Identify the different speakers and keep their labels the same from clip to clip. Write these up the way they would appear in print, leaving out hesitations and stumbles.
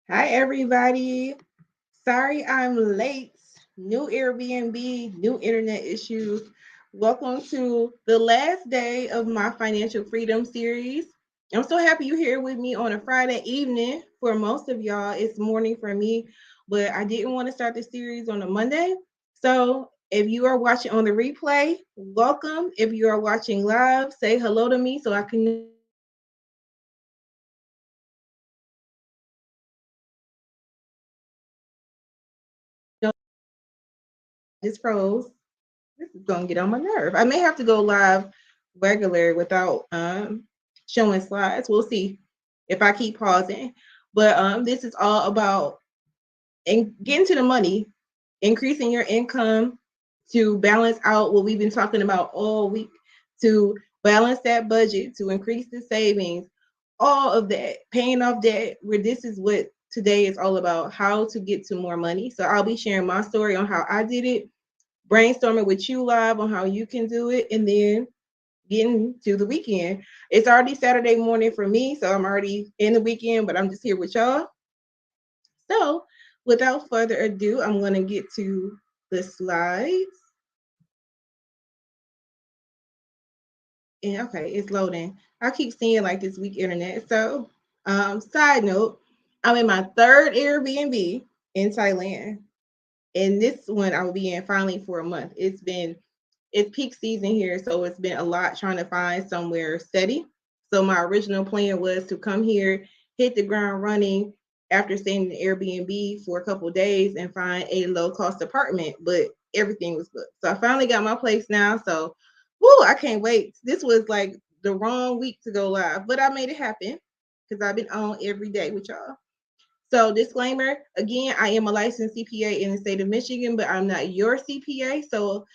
Speaker 1: Hi, everybody. Sorry I'm late. New Airbnb, new internet issues. Welcome to the last day of my financial freedom series. I'm so happy you're here with me on a Friday evening. For most of y'all, it's morning for me, but I didn't want to start the series on a Monday. So if you are watching on the replay, welcome. If you are watching live, say hello to me so I can know that you're here. And if you're watching on the replay, I just froze. This is gonna get on my nerve. I may have to go live regular without showing slides. We'll see if I keep pausing. But this is all about getting to the money, increasing your income to balance out what we've been talking about all week, to balance that budget, to increase the savings, all of that, paying off debt, where this is what today is all about, how to get to more money. So I'll be sharing my story on how I did it, brainstorming with you live on how you can do it, and then getting to the weekend. It's already Saturday morning for me, so I'm already in the weekend, but I'm just here with y'all. So without further ado, I'm going to get to the slides. And okay, it's loading. I keep seeing like this weak internet. So, side note, I'm in my third Airbnb in Thailand. And this one I will be in finally for a month. It's peak season here, so it's been a lot trying to find somewhere steady. So my original plan was to come here, hit the ground running after staying in the Airbnb for a couple of days and find a low cost apartment, but everything was booked. So I finally got my place now. So, whoo, I can't wait. This was like the wrong week to go live, but I made it happen because I've been on every day with y'all. So, disclaimer again, I am a licensed CPA in the state of Michigan, but I'm not your CPA. So,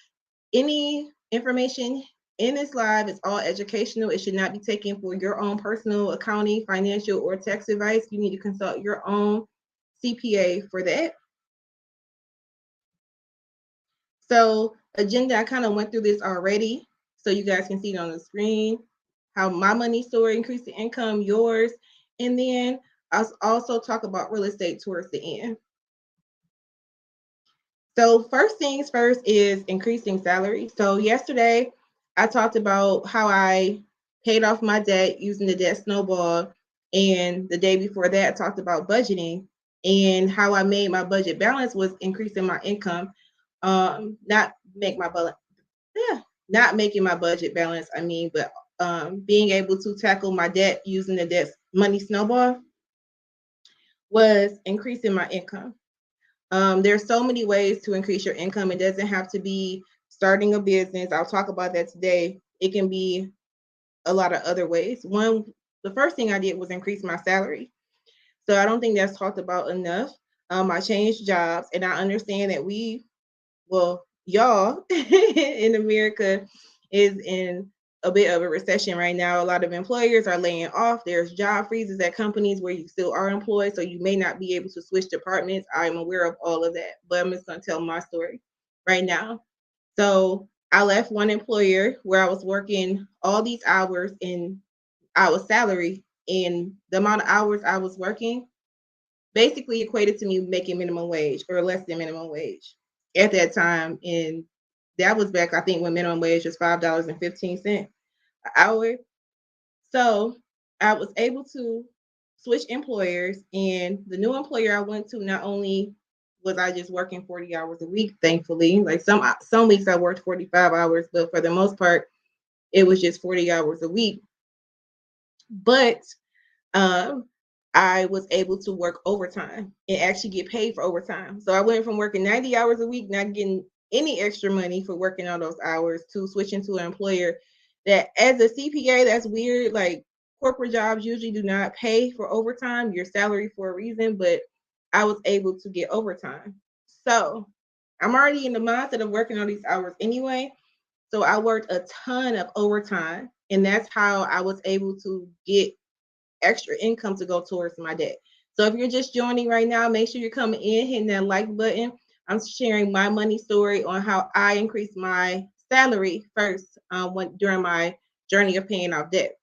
Speaker 1: any information in this live is all educational. It should not be taken for your own personal accounting, financial, or tax advice. You need to consult your own CPA for that. So, agenda, I kind of went through this already, so you guys can see it on the screen. How my money story increased the income, yours, and then I'll also talk about real estate towards the end. So first things first is increasing salary. So yesterday I talked about how I paid off my debt using the debt snowball. And the day before that, I talked about budgeting and how I made my budget balance was increasing my income. Not make my budget, yeah, not making my budget balance. I mean, but being able to tackle my debt using the debt money snowball was increasing my income. There's so many ways to increase your income. It doesn't have to be starting a business. I'll talk about that today. It can be a lot of other ways. The first thing I did was increase my salary. So I don't think that's talked about enough. I changed jobs, and I understand that y'all in America is in a bit of a recession right now. A lot of employers are laying off. There's job freezes at companies where you still are employed, so you may not be able to switch departments. I'm aware of all of that, but I'm just going to tell my story right now. So I left one employer where I was working all these hours and I was salary, and the amount of hours I was working basically equated to me making minimum wage or less than minimum wage at that time. And that was back, I think, when minimum wage was $5.15 an hour. So I was able to switch employers, and the new employer I went to, not only was I just working 40 hours a week, thankfully, like some weeks I worked 45 hours, but for the most part, it was just 40 hours a week. But um, I was able to work overtime and actually get paid for overtime. So I went from working 90 hours a week, not getting any extra money for working all those hours, to switching to an employer that, as a CPA, that's weird. Like, corporate jobs usually do not pay for overtime. Your salary for a reason, but I was able to get overtime. So I'm already in the mindset of working all these hours anyway. So I worked a ton of overtime, and that's how I was able to get extra income to go towards my debt. So if you're just joining right now, make sure you're coming in, hitting that like button. I'm sharing my money story on how I increased my salary first during my journey of paying off debt.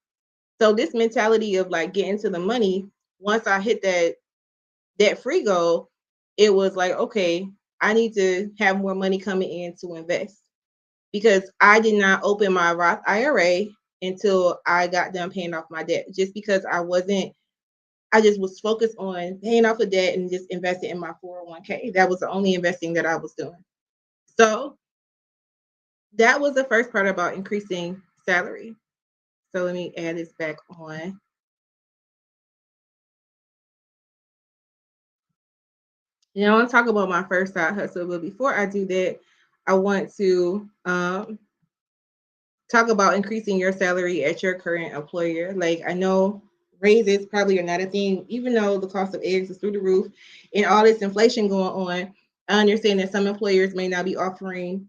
Speaker 1: So this mentality of like getting to the money, once I hit debt free goal, it was like, okay, I need to have more money coming in to invest because I did not open my Roth IRA until I got done paying off my debt just because I just was focused on paying off the debt and just investing in my 401k. That was the only investing that I was doing. So that was the first part about increasing salary. So let me add this back on. Now I want to talk about my first side hustle, but before I do that, I want to talk about increasing your salary at your current employer. Like I know raises probably are not a thing, even though the cost of eggs is through the roof and all this inflation going on. I understand that some employers may not be offering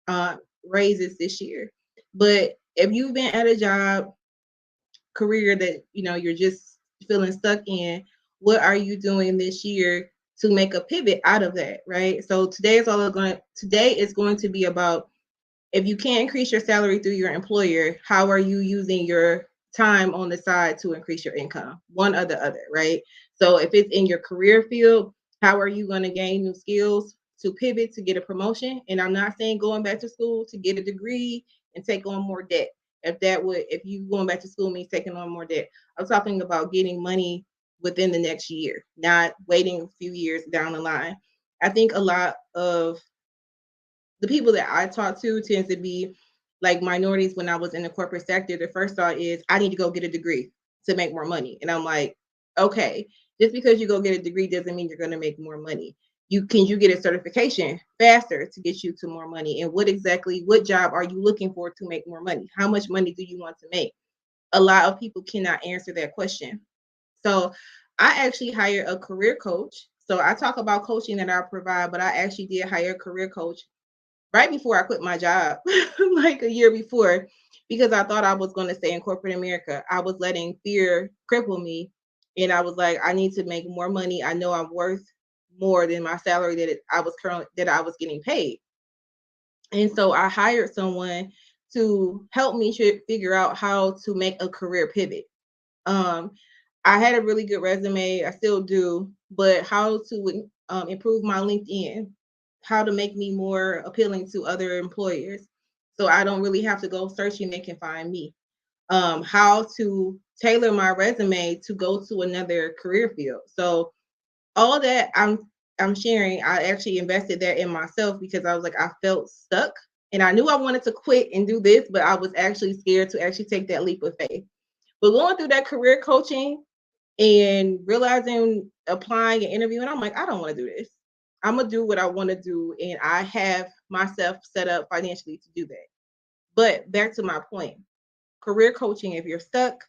Speaker 1: uh, raises this year, but if you've been at a job career that you're just feeling stuck in, what are you doing this year to make a pivot out of that, right? So today is going to be about, if you can't increase your salary through your employer, how are you using your time on the side to increase your income? One or the other, right? So if it's in your career field, how are you going to gain new skills to pivot to get a promotion? And I'm not saying going back to school to get a degree and take on more debt. If you going back to school means taking on more debt, I'm talking about getting money within the next year, not waiting a few years down the line. I think a lot of the people that I talk to tends to be like minorities. When I was in the corporate sector, the first thought is I need to go get a degree to make more money. And I'm like, okay, just because you go get a degree doesn't mean you're going to make more money. You get a certification faster to get you to more money? And what job are you looking for to make more money? How much money do you want to make? A lot of people cannot answer that question. So I actually hired a career coach. So I talk about coaching that I provide, but I actually did hire a career coach right before I quit my job, like a year before, because I thought I was going to stay in corporate America. I was letting fear cripple me. And I was like, I need to make more money. I know I'm worth more than my salary that I was getting paid. And so I hired someone to help me figure out how to make a career pivot. Um, I had a really good resume. I still do, but how to improve my LinkedIn, how to make me more appealing to other employers, so I don't really have to go searching; they can find me. How to tailor my resume to go to another career field. So all that I'm sharing, I actually invested that in myself because I was like I felt stuck and I knew I wanted to quit and do this, but I was actually scared to actually take that leap of faith. But going through that career coaching and realizing, applying and interviewing, I'm like, I don't want to do this. I'm gonna do what I want to do, and I have myself set up financially to do that. But back to my point, career coaching, if you're stuck,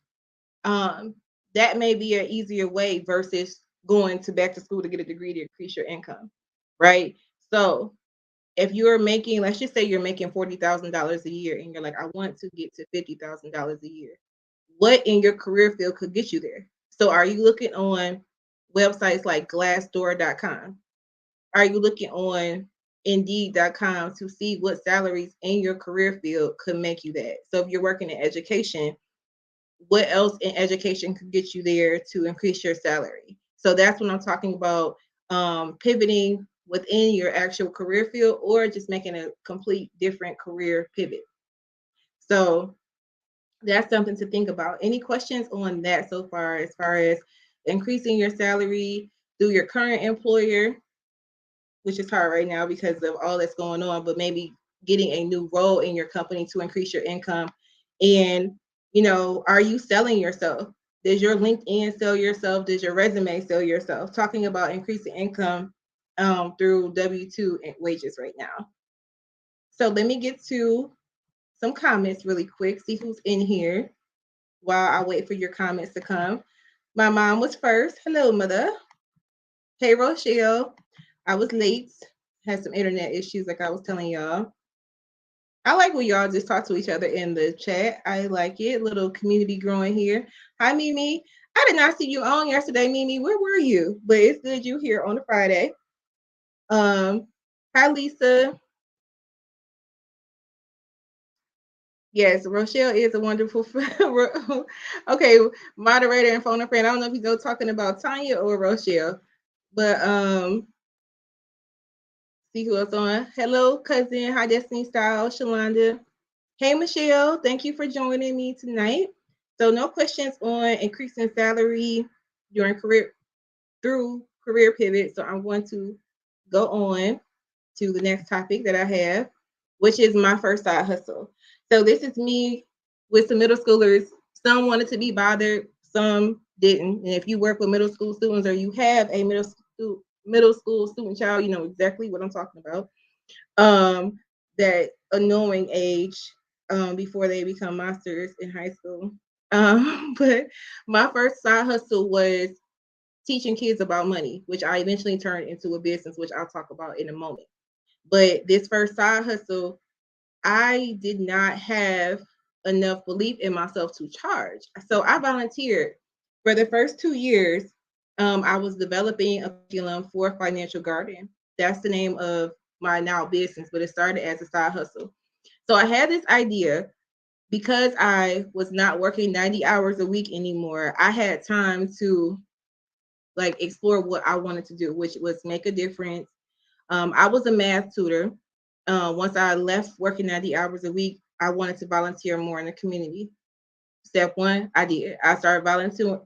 Speaker 1: um, that may be an easier way versus going to back to school to get a degree to increase your income, right? So if you're making, let's just say you're making $40,000 a year, and you're like, I want to get to $50,000 a year, what in your career field could get you there? So are you looking on websites like glassdoor.com? Are you looking on indeed.com to see what salaries in your career field could make you that? So if you're working in education, what else in education could get you there to increase your salary? So that's when I'm talking about pivoting within your actual career field or just making a complete different career pivot. So that's something to think about. Any questions on that so far, as far as increasing your salary through your current employer, which is hard right now because of all that's going on, but maybe getting a new role in your company to increase your income? And, are you selling yourself? Does your LinkedIn sell yourself? Does your resume sell yourself? Talking about increasing income through W-2 wages right now. So let me get to some comments really quick, see who's in here while I wait for your comments to come. My mom was first. Hello, mother. Hey, Rochelle. I was late. Had some internet issues, like I was telling y'all. I like when y'all just talk to each other in the chat. I like it. Little community growing here. Hi, Mimi. I did not see you on yesterday, Mimi. Where were you? But it's good you here on a Friday. Hi, Lisa. Yes, Rochelle is a wonderful okay, moderator and phone a friend. I don't know if he's talking about Tanya or Rochelle, But see who else on. Hello, cousin. Hi, Destiny Style, Shalonda. Hey, Michelle. Thank you for joining me tonight. So, no questions on increasing salary during career through career pivot. So, I'm going to go on to the next topic that I have, which is my first side hustle. So, this is me with some middle schoolers. Some wanted to be bothered, some didn't. And if you work with middle school students or you have a middle school student child, you know exactly what I'm talking about. Um, that annoying age before they become monsters in high school. But my first side hustle was teaching kids about money, which I eventually turned into a business, which I'll talk about in a moment. But this first side hustle, I did not have enough belief in myself to charge. So I volunteered for the first 2 years. I was developing a curriculum for Financial Garden. That's the name of my now business, but it started as a side hustle. So I had this idea because I was not working 90 hours a week anymore. I had time to like explore what I wanted to do, which was make a difference. I was a math tutor. Once I left working 90 hours a week, I wanted to volunteer more in the community. Step one, I did. I started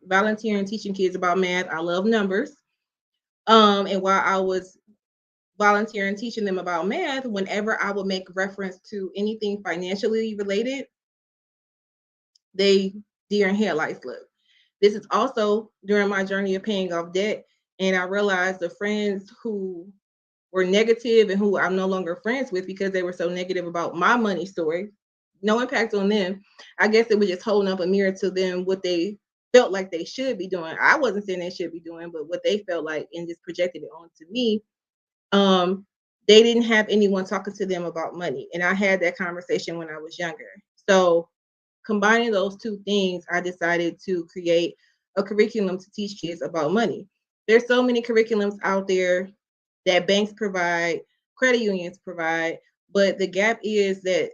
Speaker 1: volunteering, teaching kids about math. I love numbers. And while I was volunteering, teaching them about math, whenever I would make reference to anything financially related, they deer in headlights look. This is also during my journey of paying off debt. And I realized the friends who were negative and who I'm no longer friends with because they were so negative about my money story. No impact on them. I guess it was just holding up a mirror to them what they felt like they should be doing. I wasn't saying they should be doing, but what they felt like and just projected it onto me. Um, they didn't have anyone talking to them about money. And I had that conversation when I was younger. So combining those two things, I decided to create a curriculum to teach kids about money. There's so many curriculums out there that banks provide, credit unions provide, but the gap is that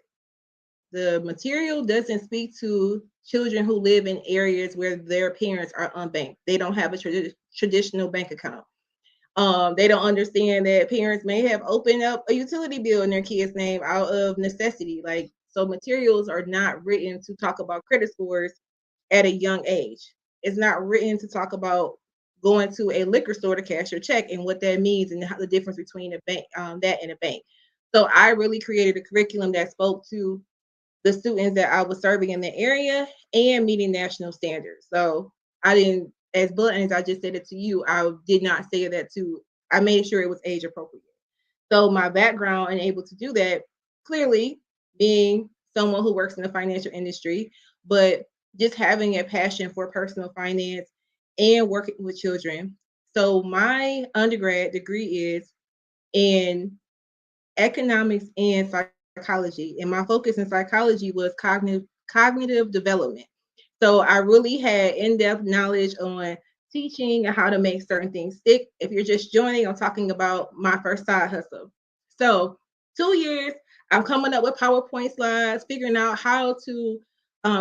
Speaker 1: the material doesn't speak to children who live in areas where their parents are unbanked. They don't have a traditional bank account. They don't understand that parents may have opened up a utility bill in their kid's name out of necessity. Like, so materials are not written to talk about credit scores at a young age. It's not written to talk about going to a liquor store to cash your check and what that means and how the difference between a bank, that and a bank. So I really created a curriculum that spoke to the students that I was serving in the area and meeting national standards. So I didn't, as blunt as I just said it to you, I did not say that to, I made sure it was age appropriate. So my background and able to do that, clearly being someone who works in the financial industry, but just having a passion for personal finance and working with children. So my undergrad degree is in economics and psychology, and my focus in psychology was cognitive development. So I really had in-depth knowledge on teaching and how to make certain things stick. If you're just joining, I'm talking about my first side hustle. So 2 years, I'm coming up with PowerPoint slides, figuring out how to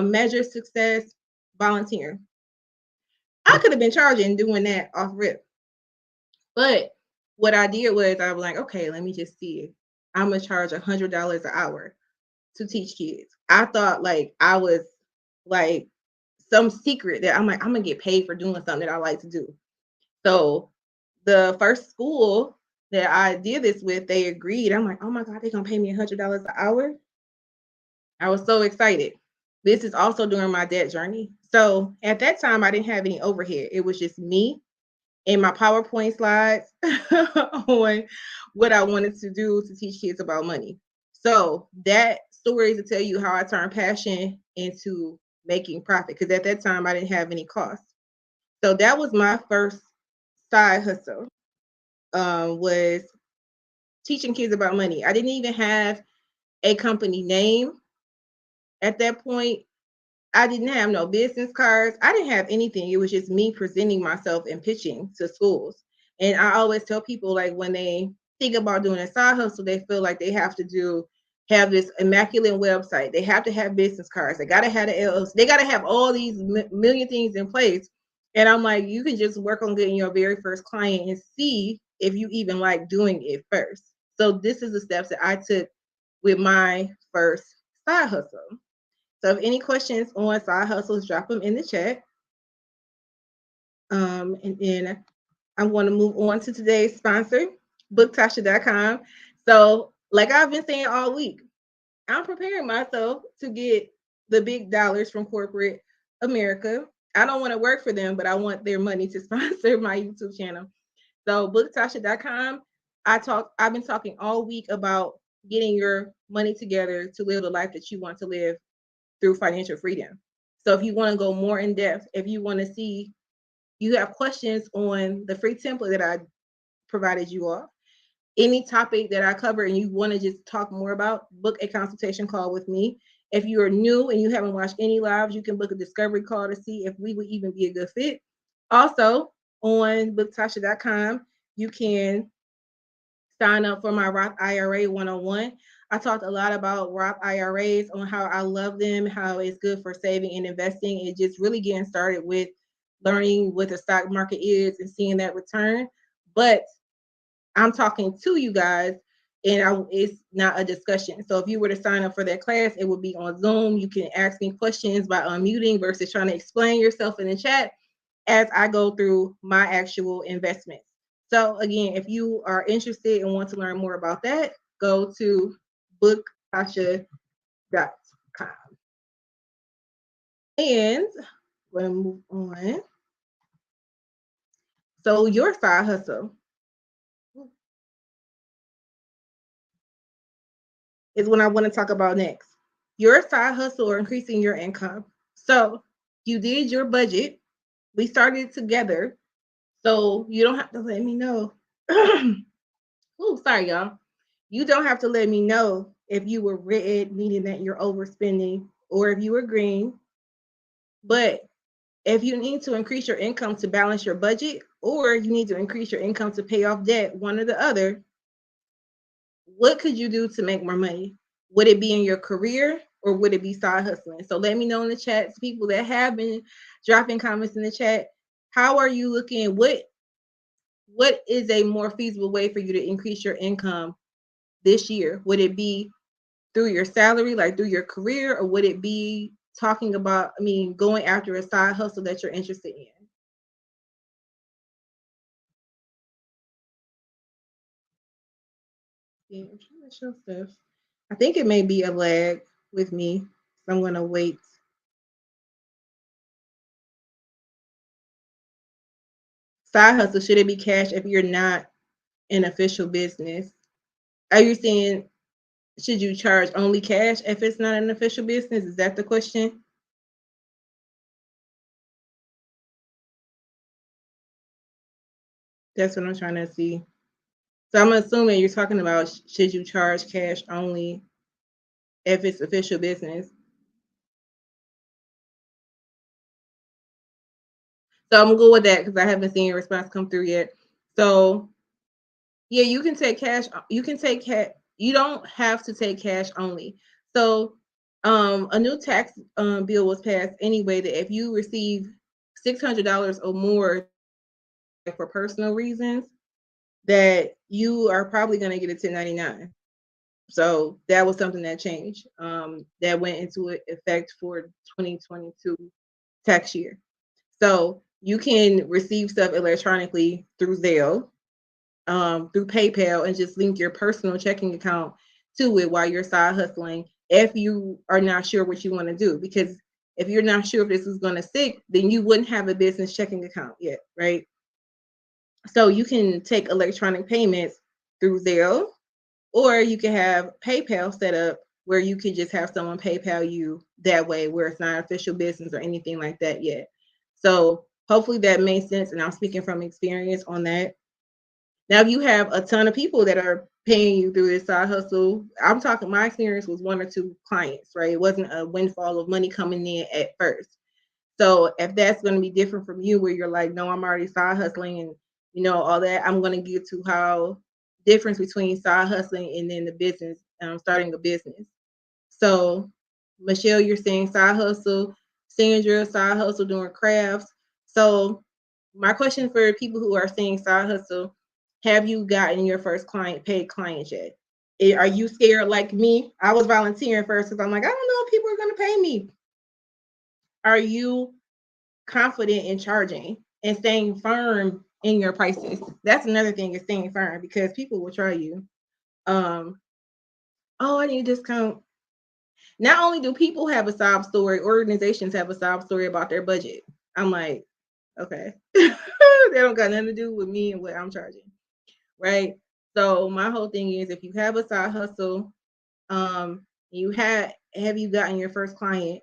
Speaker 1: measure success, volunteering. I could have been charging doing that off rip, but what I did was I was like, okay, let me just see it. I'm gonna charge $100 an hour to teach kids. I thought like I was like some secret that I'm like, I'm gonna get paid for doing something that I like to do. So the first school that I did this with, they agreed. I'm like, oh my God, they're gonna pay me $100 an hour. I was so excited. This is also during my debt journey. So at that time, I didn't have any overhead. It was just me and my PowerPoint slides on what I wanted to do to teach kids about money. So that story is to tell you how I turned passion into making profit. Because at that time, I didn't have any costs. So that was my first side hustle. Was teaching kids about money. I didn't even have a company name at that point. I didn't have no business cards. I didn't have anything. It was just me presenting myself and pitching to schools. And I always tell people like when they think about doing a side hustle, they feel like they have to have this immaculate website. They have to have business cards. They got to have the LLC. They got to have all these million things in place. And I'm like, you can just work on getting your very first client and see if you even like doing it first. So this is the steps that I took with my first side hustle. So if any questions on side hustles, drop them in the chat. And then I'm going to move on to today's sponsor, booktasha.com. So like I've been saying all week, I'm preparing myself to get the big dollars from corporate America. I don't want to work for them, but I want their money to sponsor my YouTube channel. So booktasha.com, I've been talking all week about getting your money together to live the life that you want to live through financial freedom. So if you want to go more in depth, if you want to see, you have questions on the free template that I provided you all, any topic that I cover and you want to just talk more about, book a consultation call with me. If you are new and you haven't watched any lives, you can book a discovery call to see if we would even be a good fit. Also, on booktasha.com, you can sign up for my Roth IRA 101. I talked a lot about Roth IRAs, on how I love them, how it's good for saving and investing, and just really getting started with learning what the stock market is and seeing that return. But I'm talking to you guys, and it's not a discussion. So if you were to sign up for that class, it would be on Zoom. You can ask me questions by unmuting versus trying to explain yourself in the chat as I go through my actual investments. So again, if you are interested and want to learn more about that, go to booktasha.com. And we're going to move on. So your side hustle is what I want to talk about next. Your side hustle or increasing your income. So you did your budget. We started together. So you don't have to let me know. Oh, sorry, y'all. You don't have to let me know if you were red, meaning that you're overspending, or if you were green. But if you need to increase your income to balance your budget, or you need to increase your income to pay off debt, one or the other, what could you do to make more money? Would it be in your career or would it be side hustling? So let me know in the chats, people that have been dropping comments in the chat. How are you looking? What is a more feasible way for you to increase your income this year? Would it be through your salary, like through your career, or would it be talking about, going after a side hustle that you're interested in? Yeah, I'm trying to show stuff. I think it may be a lag with me. So I'm gonna wait. Side hustle, should it be cash if you're not an official business? Are you saying, should you charge only cash if it's not an official business? Is that the question? That's what I'm trying to see. So I'm assuming you're talking about, should you charge cash only if it's official business? So I'm gonna go with that because I haven't seen your response come through yet. So yeah, you can take cash. You can take cash. You don't have to take cash only. So a new tax bill was passed anyway that if you receive $600 or more for personal reasons, that you are probably going to get a 1099. So that was something that changed. That went into effect for 2022 tax year. So you can receive stuff electronically through Zelle, through PayPal, and just link your personal checking account to it while you're side hustling if you are not sure what you want to do. Because if you're not sure if this is going to stick, then you wouldn't have a business checking account yet, right? So you can take electronic payments through Zelle, or you can have PayPal set up where you can just have someone PayPal you that way, where it's not official business or anything like that yet. So hopefully that made sense, and I'm speaking from experience on that. Now, if you have a ton of people that are paying you through this side hustle, I'm talking, my experience was one or two clients, right? It wasn't a windfall of money coming in at first. So if that's going to be different from you, where you're like, no, I'm already side hustling and all that, I'm going to get to how difference between side hustling and then the business, starting a business. So Michelle, you're saying side hustle. Sandra, side hustle doing crafts. So my question for people who are saying side hustle, have you gotten your first paid client yet? Are you scared like me? I was volunteering first because I'm like, I don't know if people are going to pay me. Are you confident in charging and staying firm in your prices? That's another thing, is staying firm, because people will try you. Oh, I need a discount. Not only do people have a sob story, organizations have a sob story about their budget. I'm like, okay. They don't got nothing to do with me and what I'm charging, right? So my whole thing is, if you have a side hustle, have you gotten your first client?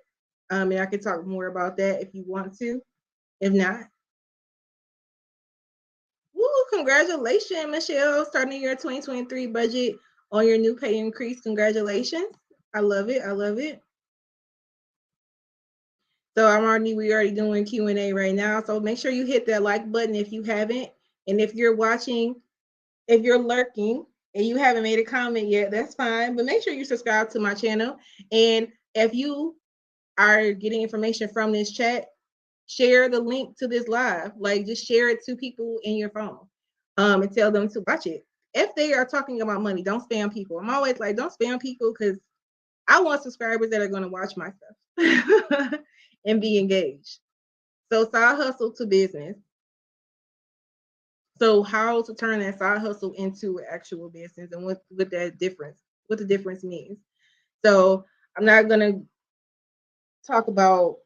Speaker 1: And I can talk more about that if you want to. If not, woo, congratulations, Michelle, starting your 2023 budget on your new pay increase. Congratulations. I love it. I love it. So we already doing Q&A right now. So make sure you hit that like button if you haven't. And if you're watching, if you're lurking and you haven't made a comment yet, that's fine. But make sure you subscribe to my channel. And if you are getting information from this chat, share the link to this live. Like, just share it to people in your phone, and tell them to watch it. If they are talking about money, don't spam people. I'm always like, don't spam people, because I want subscribers that are going to watch my stuff and be engaged. So side hustle to business. So how to turn that side hustle into actual business, and what the difference means. So I'm not gonna talk about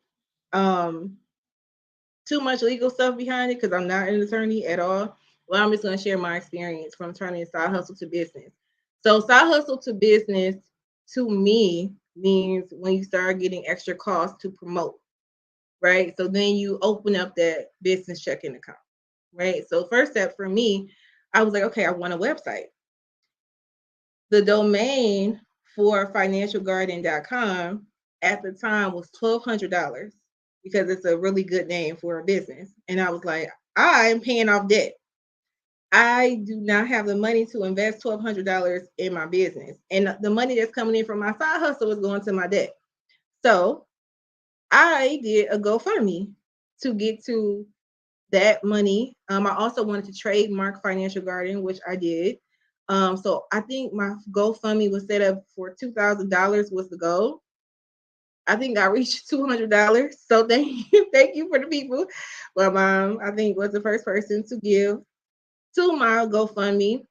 Speaker 1: too much legal stuff behind it, because I'm not an attorney at all. Well, I'm just gonna share my experience from turning side hustle to business. So side hustle to business, to me, means when you start getting extra costs to promote, right? So then you open up that business checking account, right? So first step for me, I was like, okay, I want a website. The domain for financialgarden.com at the time was $1,200, because it's a really good name for a business. And I was like, I'm paying off debt. I do not have the money to invest $1,200 in my business. And the money that's coming in from my side hustle is going to my debt. So I did a GoFundMe to get to that money. I also wanted to trademark Financial Garden, which I did. So I think my GoFundMe was set up for $2,000 was the goal. I think I reached $200. So thank you for the people. My mom, I think, was the first person to give to my GoFundMe.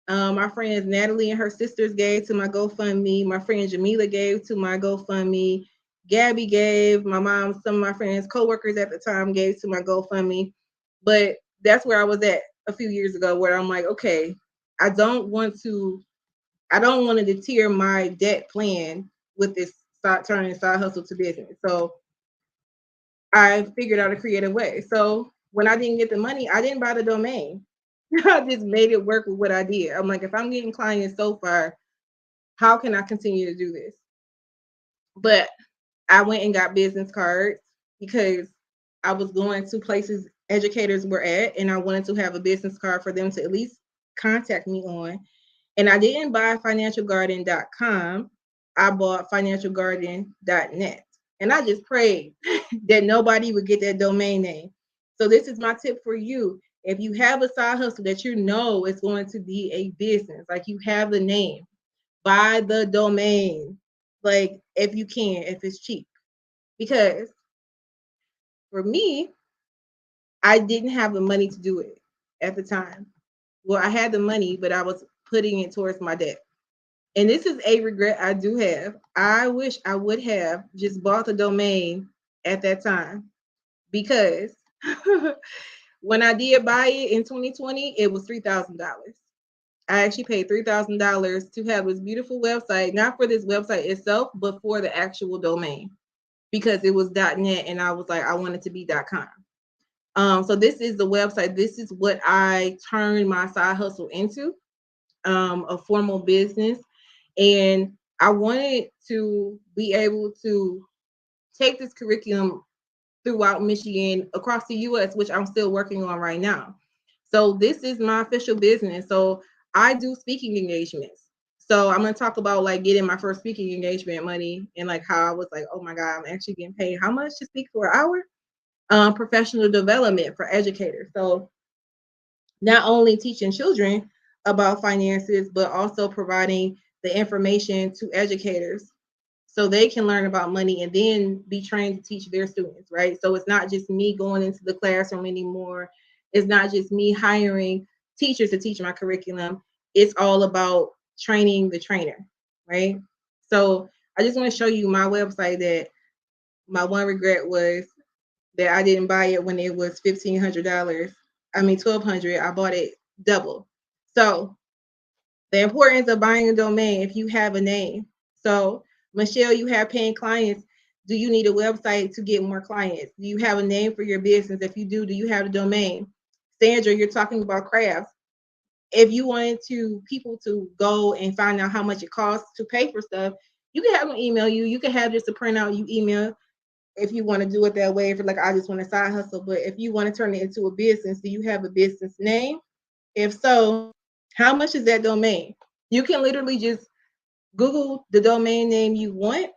Speaker 1: My friends Natalie and her sisters gave to my GoFundMe. My friend Jamila gave to my GoFundMe. Gabby gave. My mom, some of my friends, coworkers at the time, gave to my GoFundMe. But that's where I was at a few years ago, where I'm like, okay, I don't want to deter my debt plan with this turning side hustle to business. So I figured out a creative way. So when I didn't get the money, I didn't buy the domain. I just made it work with what I did. I'm like, if I'm getting clients so far, how can I continue to do this? But I went and got business cards, because I was going to places educators were at, and I wanted to have a business card for them to at least contact me on. And I didn't buy financialgarden.com. I bought financialgarden.net. And I just prayed that nobody would get that domain name. So this is my tip for you. If you have a side hustle that you know is going to be a business, like you have the name, buy the domain. Like, if you can, if it's cheap. Because for me, I didn't have the money to do it at the time. Well, I had the money, but I was putting it towards my debt. And this is a regret I do have. I wish I would have just bought the domain at that time, because when I did buy it in 2020, it was $3,000. I actually paid $3,000 to have this beautiful website, not for this website itself, but for the actual domain, because it was .net, and I was like, I want it to be .com. So this is the website. This is what I turned my side hustle into, a formal business. And I wanted to be able to take this curriculum throughout Michigan, across the US, which I'm still working on right now. So this is my official business. So I do speaking engagements. So I'm going to talk about like getting my first speaking engagement money, and like how I was like, oh my God, I'm actually getting paid how much to speak for an hour? professional development for educators. So not only teaching children about finances, but also providing the information to educators so they can learn about money and then be trained to teach their students, right? So it's not just me going into the classroom anymore. It's not just me hiring teachers to teach my curriculum. It's all about training the trainer, right? So I just want to show you my website that my one regret was that I didn't buy it when it was $1,500. I mean, 1,200. I bought it double. So the importance of buying a domain if you have a name. So, Michelle, you have paying clients. Do you need a website to get more clients? Do you have a name for your business? If you do you have a domain? Sandra, you're talking about crafts. If you wanted to people to go and find out how much it costs to pay for stuff, you can have them email you. You can have just a printout you email if you want to do it that way. If like I just want a side hustle, but if you want to turn it into a business, do you have a business name? If so, how much is that domain? You can literally just Google the domain name you want.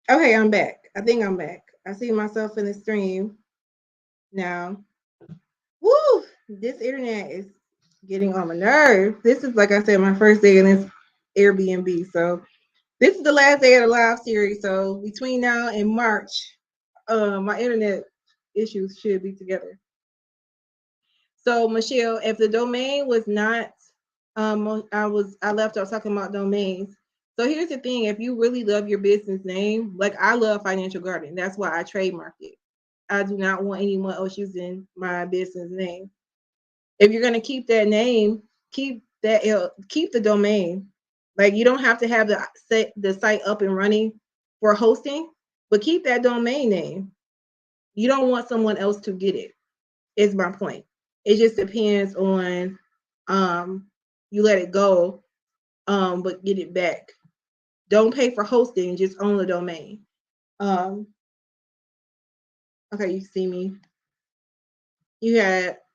Speaker 1: Okay, I'm back. I think I'm back. I see myself in the stream now. Woo! This internet is getting on my nerves. This is like I said, my first day in this Airbnb. So this is the last day of the live series. So between now and March, my internet issues should be together. So Michelle, if the domain was not, I left off talking about domains. So here's the thing: if you really love your business name, like I love Financial Garden, that's why I trademarked it. I do not want anyone else using my business name. If you're gonna keep that name, keep the domain. Like you don't have to have the site up and running for hosting, but keep that domain name. You don't want someone else to get it. Is my point. It just depends on um you let it go, but get it back. Don't pay for hosting, just own the domain. Um, okay, you see me. You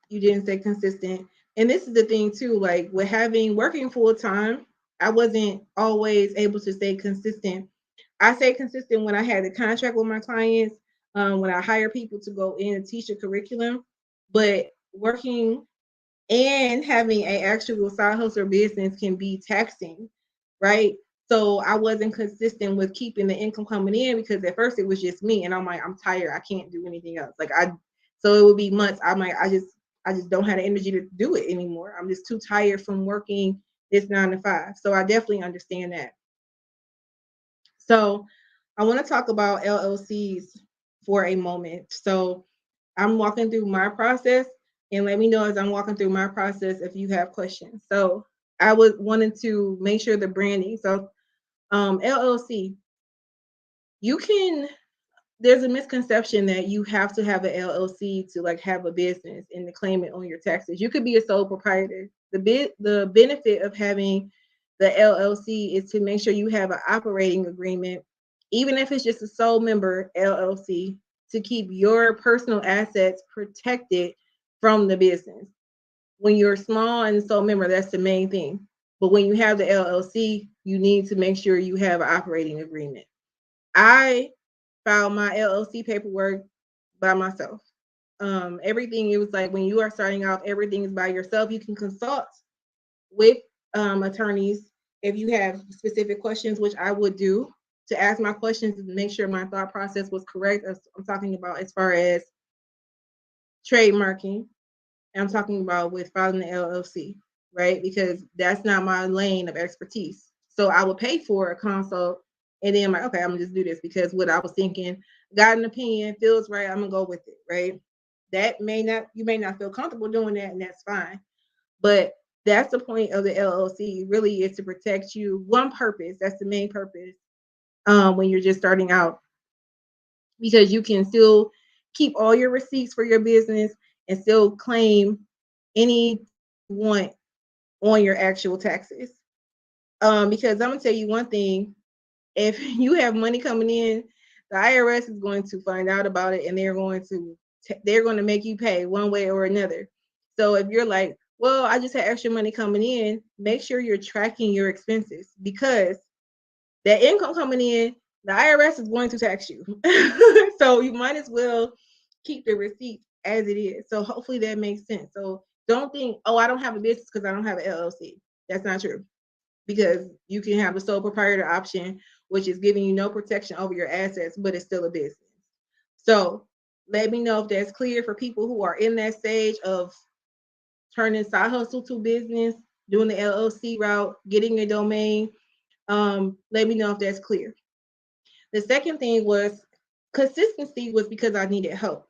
Speaker 1: didn't stay consistent. And this is the thing too, like with having working full time, I wasn't always able to stay consistent I say consistent when I had the contract with my clients, when I hire people to go in and teach a curriculum, but working and having an actual side hustle business can be taxing, right? So I wasn't consistent with keeping the income coming in because at first it was just me, and I'm like, I'm tired, I can't do anything else. So it would be months. I'm like, I just don't have the energy to do it anymore. I'm just too tired from working this 9 to 5. So I definitely understand that. So I want to talk about LLCs for a moment. So I'm walking through my process, and let me know as I'm walking through my process if you have questions. So I was wanting to make sure the branding. So LLC, you can there's a misconception that you have to have an LLC to like have a business and to claim it on your taxes. You could be a sole proprietor. The benefit of having the LLC is to make sure you have an operating agreement, even if it's just a sole member LLC, to keep your personal assets protected from the business. When you're small and sole member, that's the main thing. But when you have the LLC, you need to make sure you have an operating agreement. I filed my LLC paperwork by myself. Everything, it was like when you are starting off, everything is by yourself. You can consult with attorneys if you have specific questions, which I would do to ask my questions and make sure my thought process was correct. As I'm talking about as far as trademarking, and I'm talking about with filing the LLC, right? Because that's not my lane of expertise. So I would pay for a consult, and then I'm like, okay, I'm gonna just do this because what I was thinking, got an opinion, feels right, I'm gonna go with it, right? You may not feel comfortable doing that, and that's fine. But that's the point of the LLC. Really, is to protect you. One purpose. That's the main purpose. When you're just starting out, because you can still keep all your receipts for your business and still claim any you want on your actual taxes. Because I'm gonna tell you one thing: if you have money coming in, the IRS is going to find out about it, and they're going to make you pay one way or another. So if you're like, well, I just had extra money coming in, make sure you're tracking your expenses, because that income coming in, the IRS is going to tax you. So you might as well keep the receipt as it is. So hopefully that makes sense. So don't think, oh, I don't have a business because I don't have an LLC. That's not true, because you can have a sole proprietor option, which is giving you no protection over your assets, but it's still a business. So let me know if that's clear for people who are in that stage of turning side hustle to business, doing the LLC route, getting a domain. Let me know if that's clear. The second thing was consistency, was because I needed help.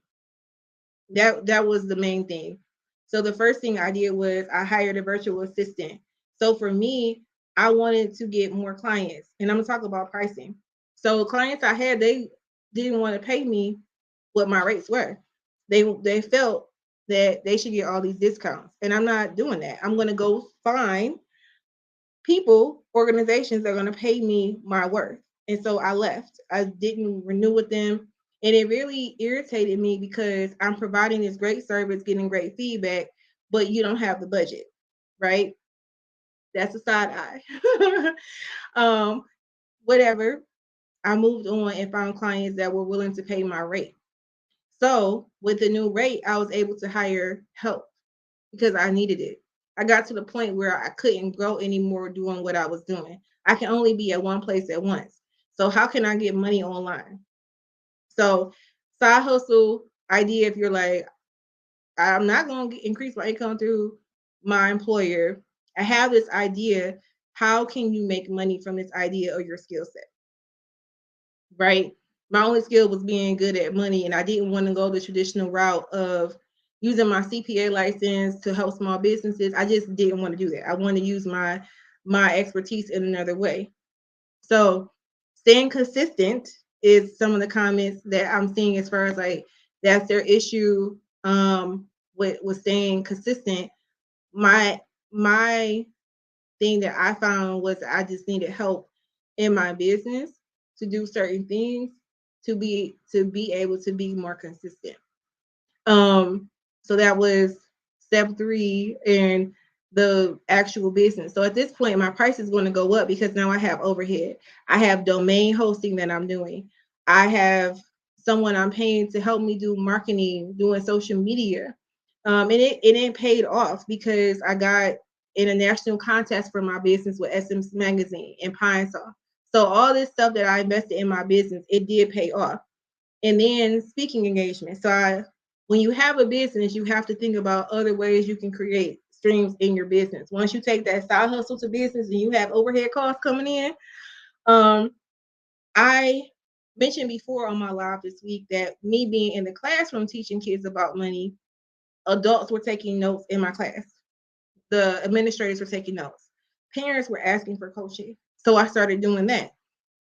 Speaker 1: That was the main thing. So the first thing I did was I hired a virtual assistant. So for me, I wanted to get more clients, and I'm gonna talk about pricing. So clients I had, they didn't want to pay me what my rates were. They felt that they should get all these discounts, and I'm not doing that. I'm gonna go find people, organizations that are going to pay me my worth. And so I left. I didn't renew with them. And it really irritated me because I'm providing this great service, getting great feedback, but you don't have the budget, right? That's a side eye. um, Whatever. I moved on and found clients that were willing to pay my rate. So with the new rate, I was able to hire help because I needed it. I got to the point where I couldn't grow anymore doing what I was doing. I can only be at one place at once. So how can I get money online? So side hustle idea, if you're like, I'm not going to increase my income through my employer, I have this idea. How can you make money from this idea or your skill set? Right? My only skill was being good at money, and I didn't want to go the traditional route of using my CPA license to help small businesses. I just didn't want to do that. I want to use my expertise in another way. So staying consistent is some of the comments that I'm seeing, as far as like that's their issue with staying consistent. My thing that I found was I just needed help in my business to do certain things to be able to be more consistent. So that was step 3. And the actual business. So at this point, my price is going to go up because now I have overhead. I have domain hosting that I'm doing. I have someone I'm paying to help me do marketing, doing social media. And it ain't paid off because I got in a national contest for my business with SM's Magazine and Pine Saw. So all this stuff that I invested in my business, it did pay off. And then speaking engagement. When you have a business, you have to think about other ways you can create streams in your business. Once you take that side hustle to business and you have overhead costs coming in, I mentioned before on my live this week that me being in the classroom teaching kids about money, adults were taking notes in my class. The administrators were taking notes. Parents were asking for coaching. So I started doing that.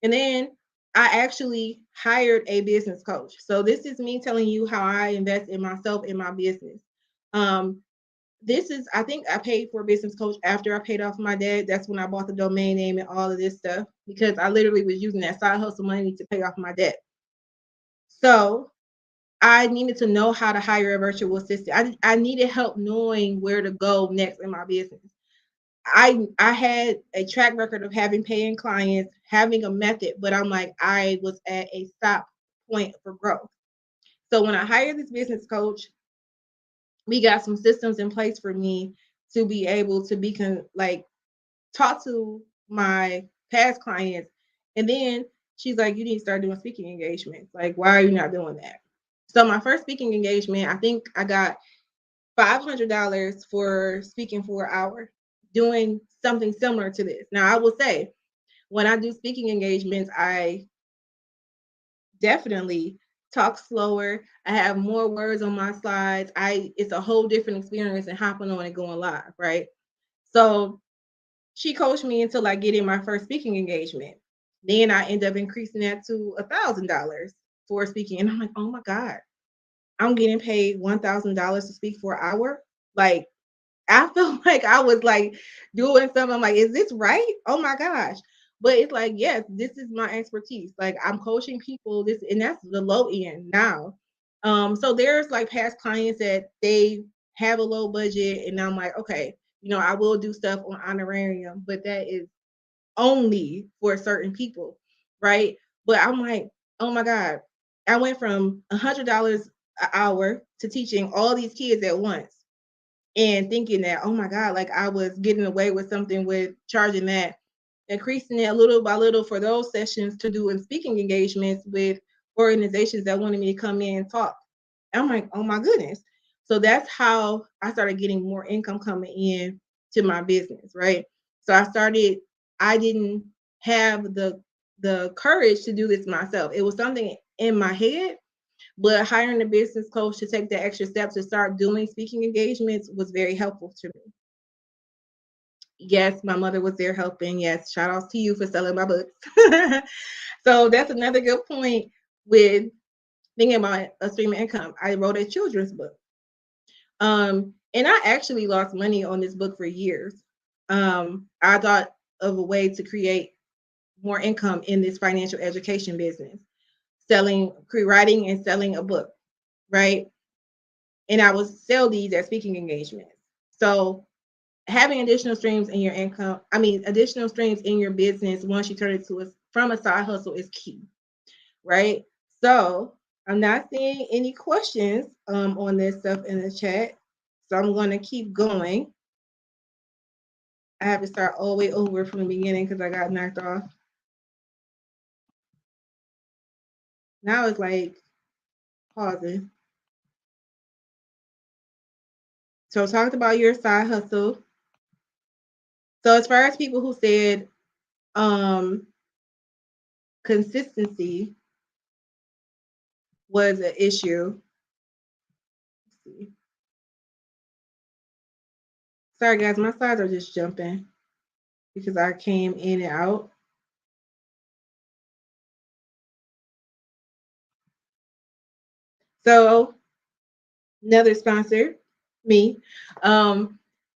Speaker 1: And then I actually hired a business coach. So this is me telling you how I invest in myself in my business. I think I paid for a business coach after I paid off my dad. That's when I bought the domain name and all of this stuff because I literally was using that side hustle money to pay off my debt. So I needed to know how to hire a virtual assistant. I needed help knowing where to go next in my business. I had a track record of having paying clients, having a method, but I'm like, I was at a stop point for growth. So when I hired this business coach, we got some systems in place for me to be able to talk to my past clients. And then she's like, you need to start doing speaking engagements. Like, why are you not doing that? So my first speaking engagement, I think I got $500 for speaking for an hour, doing something similar to this. Now, I will say, when I do speaking engagements, I definitely talk slower. I have more words on my slides. It's a whole different experience than hopping on and going live, right? So she coached me until I get in my first speaking engagement. Then I end up increasing that to $1,000 for speaking. And I'm like, oh my God, I'm getting paid $1,000 to speak for an hour. Like, I felt like I was like doing something. I'm like, is this right? Oh my gosh. But it's like, yes, this is my expertise. Like, I'm coaching people, and that's the low end now. So there's like past clients that they have a low budget, and I'm like, okay, I will do stuff on honorarium, but that is only for certain people, right? But I'm like, oh my God, I went from $100 an hour to teaching all these kids at once and thinking that, oh my God, like I was getting away with something with charging that, increasing it little by little for those sessions to do in speaking engagements with organizations that wanted me to come in and talk. I'm like, oh my goodness. So that's how I started getting more income coming in to my business, right? So I didn't have the courage to do this myself. It was something in my head, but hiring a business coach to take the extra step to start doing speaking engagements was very helpful to me. Yes, my mother was there helping. Yes, shout outs to you for selling my books. So that's another good point with thinking about a stream of income. I wrote a children's book. And I actually lost money on this book for years. I thought of a way to create more income in this financial education business, writing and selling a book, right? And I would sell these at speaking engagements. So having additional streams in your income, additional streams in your business once you turn it from a side hustle is key, right? So I'm not seeing any questions on this stuff in the chat. So I'm going to keep going. I have to start all the way over from the beginning because I got knocked off. Now it's like pausing. So talked about your side hustle. So as far as people who said consistency was an issue. Let's see. Sorry guys, my slides are just jumping because I came in and out. So another sponsor, me,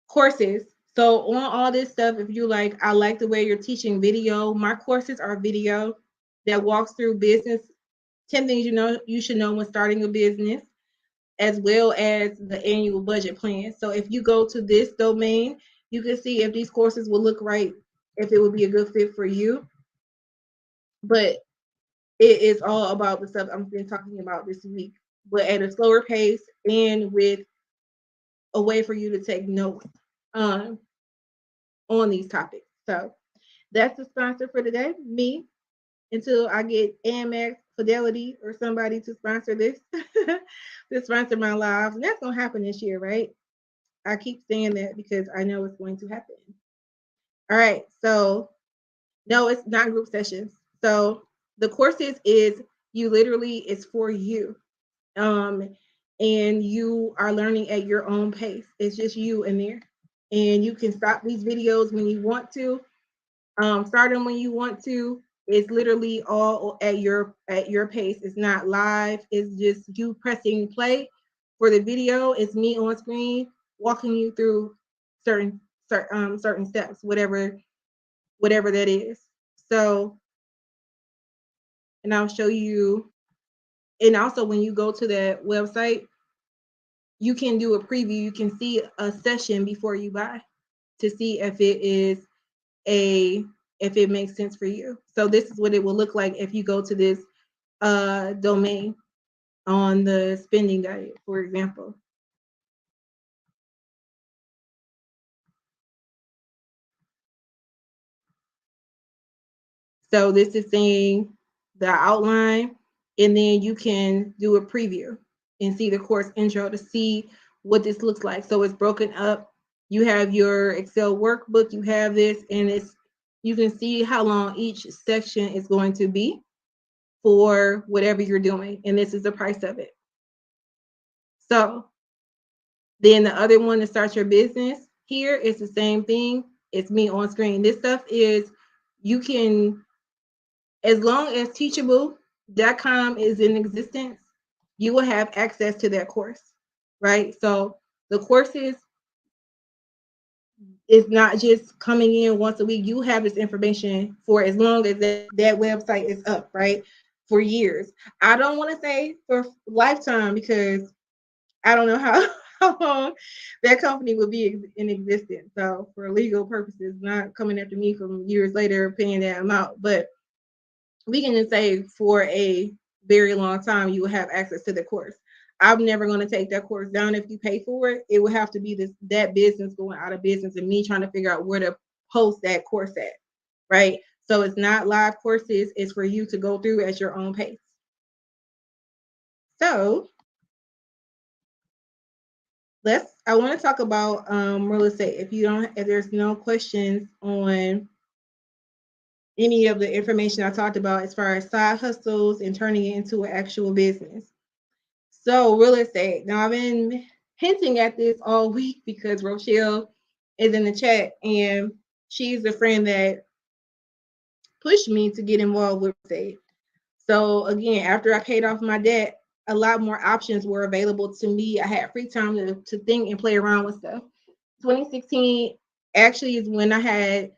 Speaker 1: courses. So on all this stuff, if you like, I like the way you're teaching video. My courses are video that walks through business, 10 things you should know when starting a business, as well as the annual budget plan. So if you go to this domain, You can see if these courses will look right, if it would be a good fit for you. But it is all about the stuff I've been talking about this week, but at a slower pace and with a way for you to take notes um, on these topics. So that's the sponsor for today, me, until I get Amex, Fidelity, or somebody to sponsor this, to sponsor my lives. And that's going to happen this year, right? I keep saying that because I know it's going to happen. All right. So, no, it's not group sessions. So, the courses is you literally, it's for you. Um, and you are learning at your own pace. It's just you in there. And you can stop these videos when you want to. Start them when you want to. It's literally all at your pace. It's not live. It's just you pressing play for the video. It's me on screen walking you through certain steps, whatever that is. So, and I'll show you. And also, when you go to that website, you can do a preview. You can see a session before you buy to see a if it makes sense for you. So this is what it will look like if you go to this domain on the spending diet, for example. So this is saying the outline, and then you can do a preview and see the course intro to see what this looks like. So it's broken up. You have your Excel workbook, you have this, and you can see how long each section is going to be for whatever you're doing. And this is the price of it. So then the other one to start your business here is the same thing. It's me on screen. This stuff is you can, as long as teachable.com is in existence, you will have access to that course, right? So the courses is not just coming in once a week. You have this information for as long as that website is up, right? For years. I don't want to say for lifetime because I don't know how, how long that company will be in existence. So for legal purposes, not coming after me from years later paying that amount, but we can just say for a very long time you will have access to the course. I'm never going to take that course down if you pay for it. It would have to be that business going out of business and me trying to figure out where to post that course at, right? So it's not live courses. It's for you to go through at your own pace. So I want to talk about real estate. If there's no questions on any of the information I talked about as far as side hustles and turning it into an actual business. So real estate. Now I've been hinting at this all week because Rochelle is in the chat and she's the friend that pushed me to get involved with real estate. So again, after I paid off my debt, a lot more options were available to me. I had free time to think and play around with stuff. 2016 actually is when I had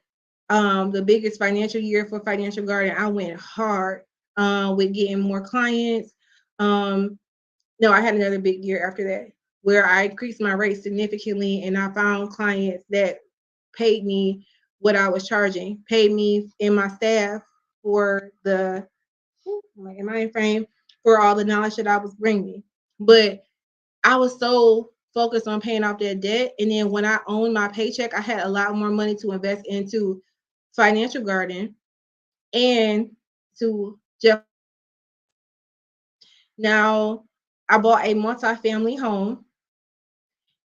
Speaker 1: the biggest financial year for Financial Garden. I went hard with getting more clients. No, I had another big year after that where I increased my rate significantly and I found clients that paid me what I was charging, paid me and my staff for the like in mind frame for all the knowledge that I was bringing. But I was so focused on paying off that debt. And then when I owned my paycheck, I had a lot more money to invest into Financial Garden and to Jeff. Now, I bought a multi-family home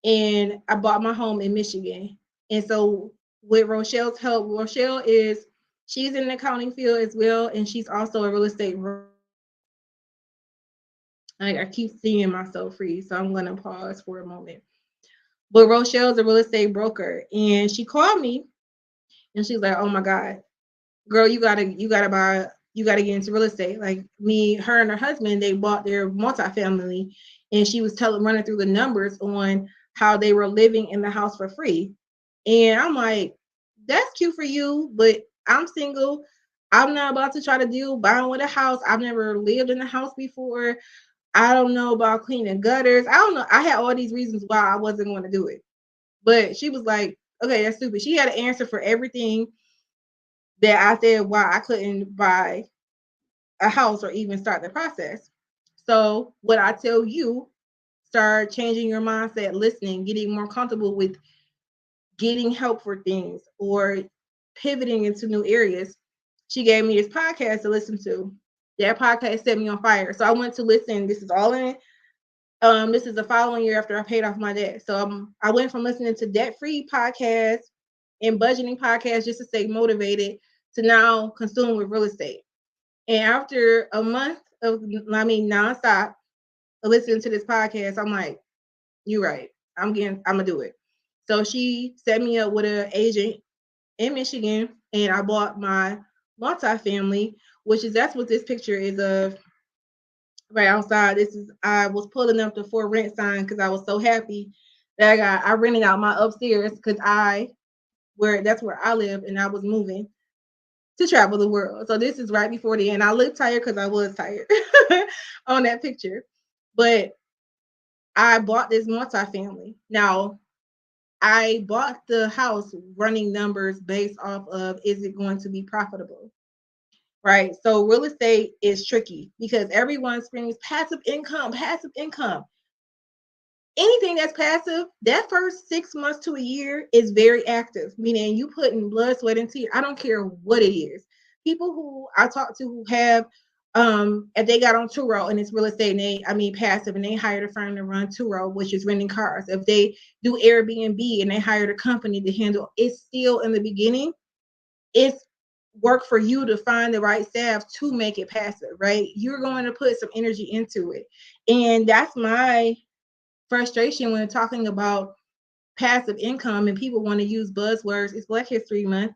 Speaker 1: and I bought my home in Michigan. And so with Rochelle's help, she's in the accounting field as well. And she's also a real estate. I keep seeing myself freeze, so I'm going to pause for a moment. But Rochelle's a real estate broker, and she called me, and she's like, "Oh my God, girl, you gotta get into real estate." Like her and her husband, they bought their multifamily, and she was running through the numbers on how they were living in the house for free. And I'm like, "That's cute for you, but I'm single. I'm not about to try to do buying with a house. I've never lived in a house before. I don't know about cleaning gutters. I don't know. I had all these reasons why I wasn't going to do it. But she was like, Okay, that's stupid. She had an answer for everything that I said why I couldn't buy a house or even start the process. So what I tell you, start changing your mindset, listening, getting more comfortable with getting help for things or pivoting into new areas. She gave me this podcast to listen to. That podcast set me on fire. So I went to listen. This is all in. This is the following year after I paid off my debt. So I went from listening to debt-free podcasts and budgeting podcasts just to stay motivated to now consume with real estate. And after a month of, nonstop listening to this podcast, I'm like, you're right. I'm gonna do it. So she set me up with an agent in Michigan, and I bought my multifamily, that's what this picture is of right outside. I was pulling up the for rent sign because I was so happy that I rented out my upstairs because that's where I live, and I was moving to travel the world. So this is right before the end. I look tired because I was tired on that picture. But I bought this multifamily. Now, I bought the house running numbers based off of, is it going to be profitable? Right. So real estate is tricky because everyone screams passive income, passive income. Anything that's passive, that first 6 months to a year is very active, meaning you put in blood, sweat, and tears. I don't care what it is. People who I talk to who have, if they got on Turo and it's real estate and passive, and they hired a firm to run Turo, which is renting cars. If they do Airbnb and they hired a company to handle, it's still in the beginning. It's work for you to find the right staff to make it passive, right? You're going to put some energy into it. And that's my frustration when talking about passive income and people want to use buzzwords. It's Black History Month,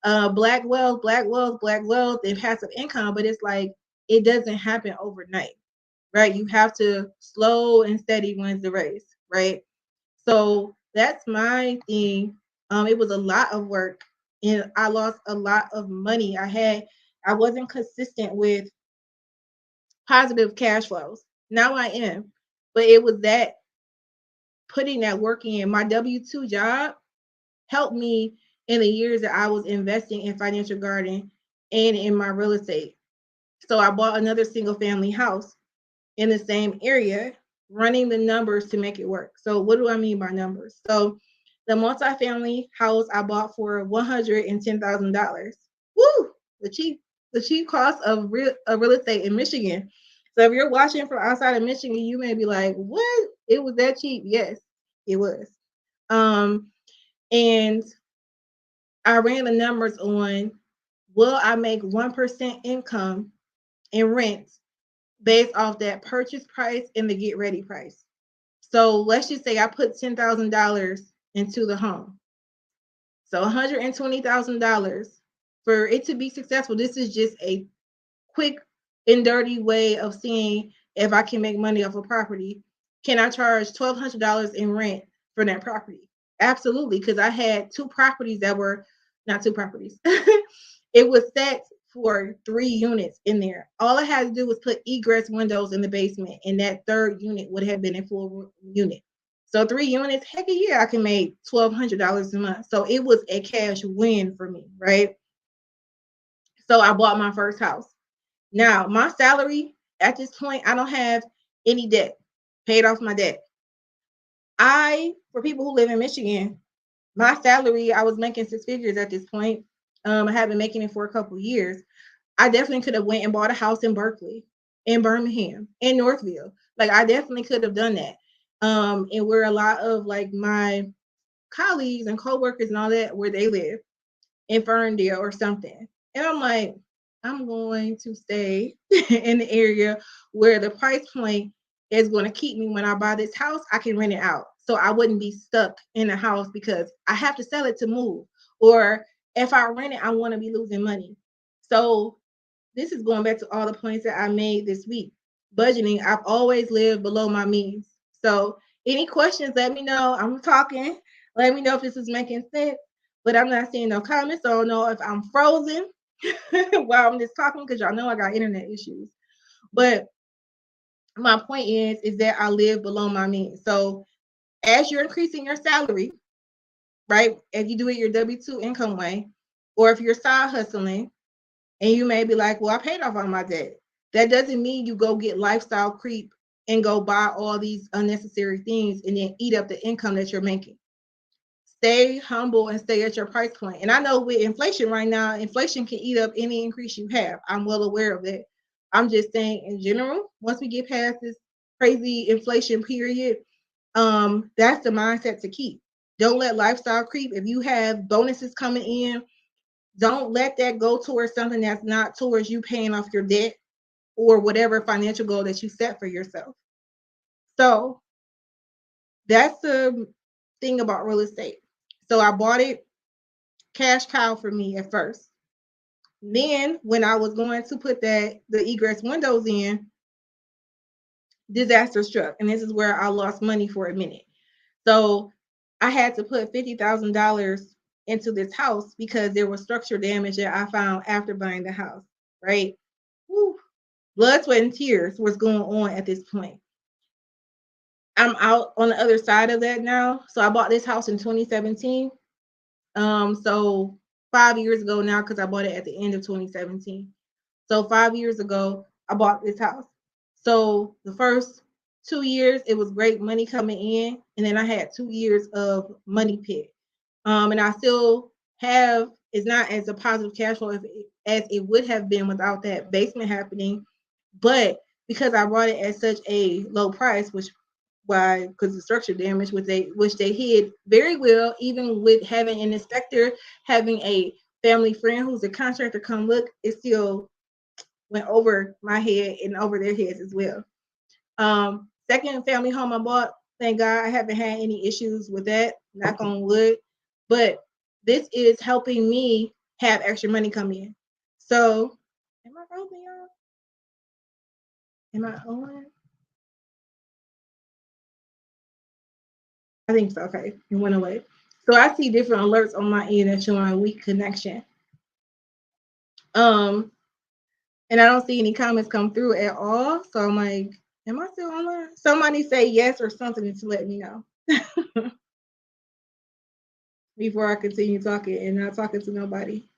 Speaker 1: black wealth, black wealth, black wealth, and passive income, but it's like it doesn't happen overnight, right? You have to slow and steady wins the race, right? So that's my thing. It was a lot of work, and I lost a lot of money. I wasn't consistent with positive cash flows. Now I am, but it was that putting that work in. My W-2 job helped me in the years that I was investing in Financial Garden and in my real estate. So I bought another single family house in the same area, running the numbers to make it work. So what do I mean by numbers? So the multifamily house I bought for $110,000. Woo! The cheap cost of real estate in Michigan. So if you're watching from outside of Michigan, you may be like, "What? It was that cheap?" Yes, it was. Um, and I ran the numbers on, will I make 1% income in rent based off that purchase price and the get ready price. So let's just say I put $10,000 into the home. So $120,000 for it to be successful. This is just a quick and dirty way of seeing if I can make money off a property. Can I charge $1,200 in rent for that property? Absolutely, because I had two properties that were not two properties. It was set for 3 units in there. All I had to do was put egress windows in the basement, and that third unit would have been a full unit. So 3 units, heck yeah, I can make $1,200 a month. So it was a cash win for me, right? So I bought my first house. Now, my salary at this point, I don't have any debt, paid off my debt. For people who live in Michigan, my salary, I was making six figures at this point. I have been making it for a couple years. I definitely could have went and bought a house in Berkeley, in Birmingham, in Northville. Like I definitely could have done that. And where a lot of like my colleagues and coworkers and all that, where they live in Ferndale or something. And I'm like, I'm going to stay in the area where the price point is going to keep me when I buy this house, I can rent it out. So I wouldn't be stuck in a house because I have to sell it to move. Or if I rent it, I want to be losing money. So this is going back to all the points that I made this week. Budgeting, I've always lived below my means. So any questions, let me know. I'm talking. Let me know if this is making sense. But I'm not seeing no comments. So I don't know if I'm frozen while I'm just talking because y'all know I got internet issues. But my point is that I live below my means. So as you're increasing your salary, right? If you do it your W-2 income way, or if you're side hustling and you may be like, well, I paid off all my debt. That doesn't mean you go get lifestyle creep and go buy all these unnecessary things and then eat up the income that you're making. Stay humble and stay at your price point. And I know with inflation right now, inflation can eat up any increase you have. I'm well aware of that. I'm just saying in general, once we get past this crazy inflation period, that's the mindset to keep. Don't let lifestyle creep. If you have bonuses coming in, don't let that go towards something that's not towards you paying off your debt or whatever financial goal that you set for yourself. So that's the thing about real estate. So I bought it cash cow for me at first. Then when I was going to put the egress windows in, disaster struck. And this is where I lost money for a minute. So I had to put $50,000 into this house because there was structural damage that I found after buying the house, right? Whew. Blood, sweat, and tears was going on at this point. I'm out on the other side of that now. So I bought this house in 2017. So 5 years ago now, because I bought it at the end of 2017. So 5 years ago, I bought this house. So the first 2 years, it was great money coming in, and then I had 2 years of money pit. And I still have, it's not as a positive cash flow as it would have been without that basement happening, but because I bought it at such a low price, which why, because the structure damage, which they hid very well, even with having an inspector, having a family friend who's a contractor come look, it still went over my head and over their heads as well. Second family home I bought, thank God I haven't had any issues with that, knock on wood. But this is helping me have extra money come in. So, am I rolling, y'all? Am I on? I think so. Okay, it went away. So I see different alerts on my end that showing weak connection. Um, and I don't see any comments come through at all. So I'm like, am I still online? Somebody say yes or something to let me know before I continue talking and not talking to nobody.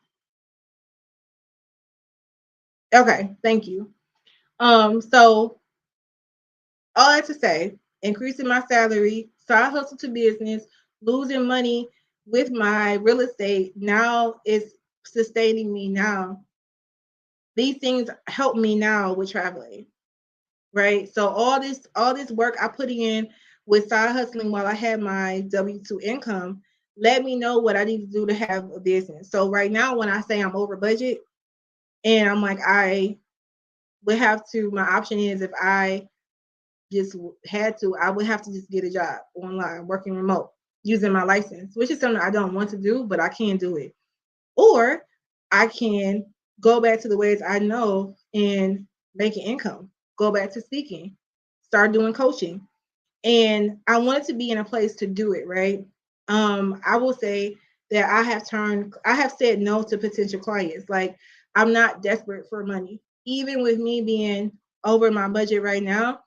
Speaker 1: Okay, thank you. So all that to say, increasing my salary, side hustle to business, losing money with my real estate now is sustaining me now. These things help me now with traveling, right? So all this work I put in with side hustling while I had my W-2 income let me know what I need to do to have a business. So right now when I say I'm over budget and I'm like I would have to, my option is if I just had to, I would have to just get a job online, working remote, using my license, which is something I don't want to do, but I can do it. Or I can go back to the ways I know and make an income, go back to speaking, start doing coaching. And I wanted to be in a place to do it, right? I will say that I have said no to potential clients. Like I'm not desperate for money. Even with me being over my budget right now,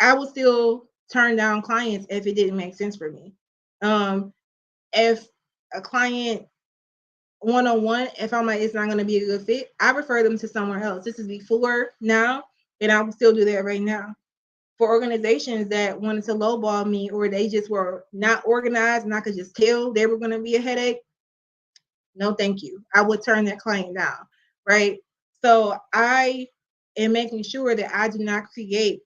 Speaker 1: I would still turn down clients if it didn't make sense for me. If a client one on one, if I'm like it's not going to be a good fit, I refer them to somewhere else. This is before now, and I will still do that right now. For organizations that wanted to lowball me or they just were not organized and I could just tell they were going to be a headache, no, thank you. I would turn that client down, right? So I am making sure that I do not create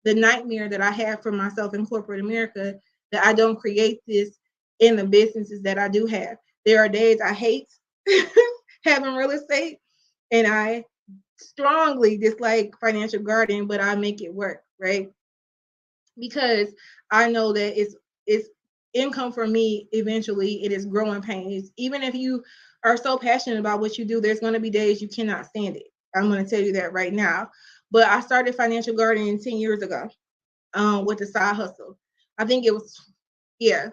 Speaker 1: the nightmare that I have for myself in corporate America, that I don't create this in the businesses that I do have. There are days I hate having real estate and I strongly dislike financial gardening, but I make it work, right? Because I know that it's income for me eventually. It is growing pains. Even if you are so passionate about what you do, there's going to be days you cannot stand it. I'm going to tell you that right now. But I started financial gardening 10 years ago with the side hustle. I think it was, yeah,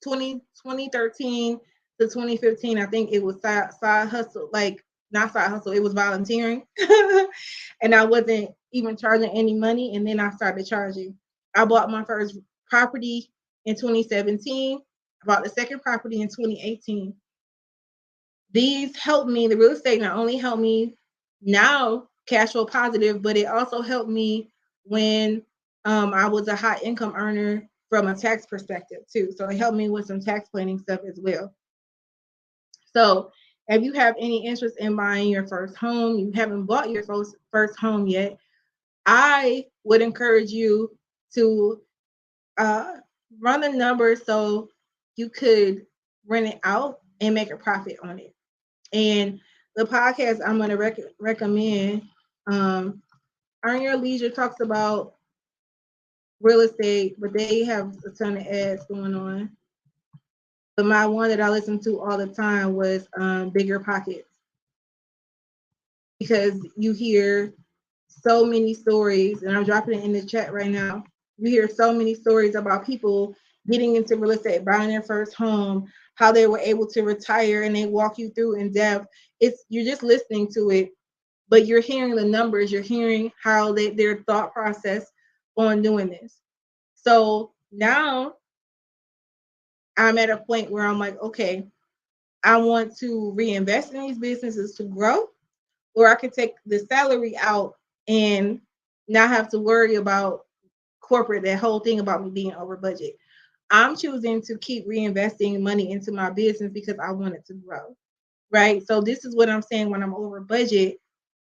Speaker 1: 2013 to 2015. I think it was side hustle, like not side hustle, it was volunteering. And I wasn't even charging any money. And then I started charging. I bought my first property in 2017. bought the second property in 2018. These helped me, the real estate not only helped me now cash flow positive, but it also helped me when I was a high income earner from a tax perspective too. So it helped me with some tax planning stuff as well. So if you have any interest in buying your first home, you haven't bought your first home yet, I would encourage you to uh, run the numbers so you could rent it out and make a profit on it. And the podcast I'm going to recommend, um, Earn Your Leisure, talks about real estate, but they have a ton of ads going on. But my one that I listen to all the time was Bigger Pockets, because you hear so many stories, and I'm dropping it in the chat right now. You hear so many stories about people getting into real estate, buying their first home, how they were able to retire, and they walk you through in depth. You're just listening to it, but you're hearing the numbers, you're hearing how their thought process on doing this. So now I'm at a point where I'm like, okay, I want to reinvest in these businesses to grow, or I could take the salary out and not have to worry about corporate, that whole thing about me being over budget. I'm choosing to keep reinvesting money into my business because I want it to grow, right? So this is what I'm saying when I'm over budget.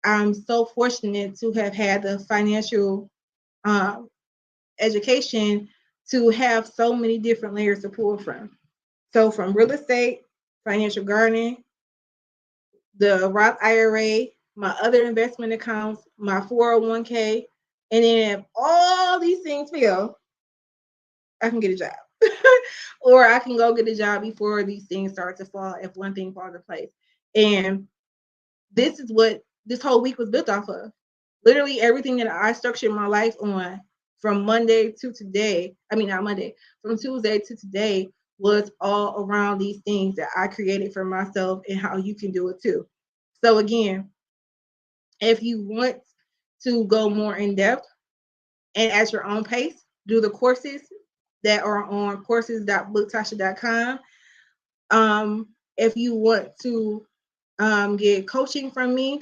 Speaker 1: I'm so fortunate to have had the financial um, education to have so many different layers to pull from. So from real estate, financial gardening, the Roth IRA, my other investment accounts, my 401k, and then if all these things fail, I can get a job. Or I can go get a job before these things start to fall, if one thing falls in place. And this is what this whole week was built off of. Literally everything that I structured my life on from Monday to today, I mean, not Monday, from Tuesday to today was all around these things that I created for myself, and how you can do it too. So again, if you want to go more in depth and at your own pace, do the courses that are on courses.booktasha.com. If you want to get coaching from me,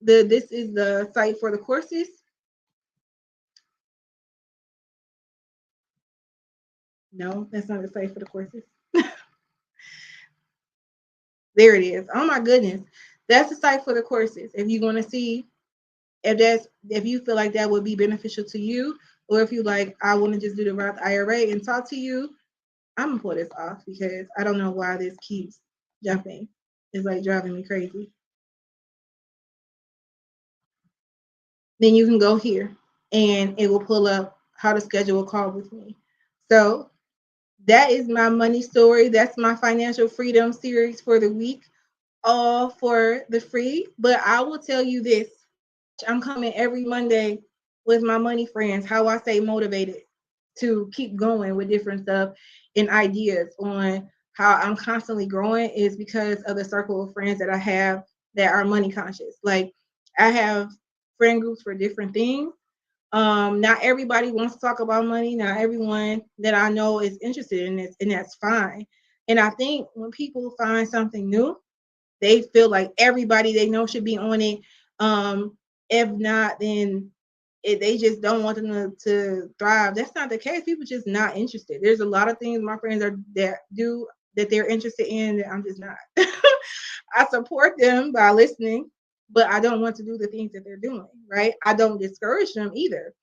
Speaker 1: this is the site for the courses. No, that's not the site for the courses. There it is. Oh my goodness. That's the site for the courses. If you want to see if you feel like that would be beneficial to you, or if you like, I want to just do the Roth IRA and talk to you, I'm gonna pull this off because I don't know why this keeps jumping. It's like driving me crazy. Then you can go here and it will pull up how to schedule a call with me. So that is my money story. That's my financial freedom series for the week, all for the free. But I will tell you this, I'm coming every Monday with my money friends, how I stay motivated to keep going with different stuff and ideas on how I'm constantly growing is because of the circle of friends that I have that are money conscious. Like I have friend groups for different things. Not everybody wants to talk about money. Not everyone that I know is interested in this, and that's fine. And I think when people find something new, they feel like everybody they know should be on it. If not, then they just don't want them to thrive. That's not the case. People just not interested. There's a lot of things my friends are that they're interested in that I'm just not. I support them by listening, but I don't want to do the things that they're doing, right? I don't discourage them either.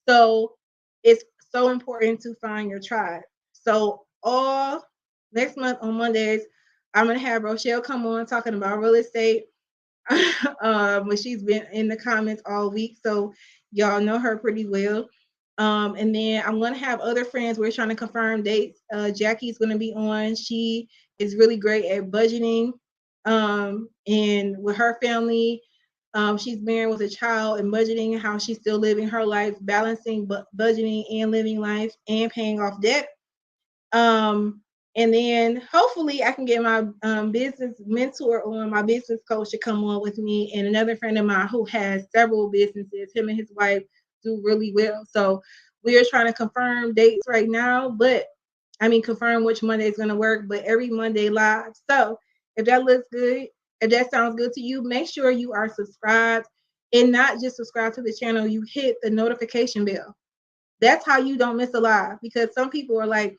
Speaker 1: So it's so important to find your tribe. So all next month on Mondays, I'm gonna have Rochelle come on talking about real estate. But she's been in the comments all week, so y'all know her pretty well. And then I'm gonna have other friends. We're trying to confirm dates. Jackie's gonna be on. She is really great at budgeting. And with her family, she's married with a child and budgeting, how she's still living her life, balancing budgeting and living life and paying off debt. And then hopefully I can get my business mentor on, my business coach to come on with me, and another friend of mine who has several businesses. Him and his wife do really well. So we are trying to confirm dates right now, but confirm which Monday is going to work, but every Monday live. So if that looks good, if that sounds good to you, make sure you are subscribed, and not just subscribe to the channel, you hit the notification bell. That's how you don't miss a live, because some people are like,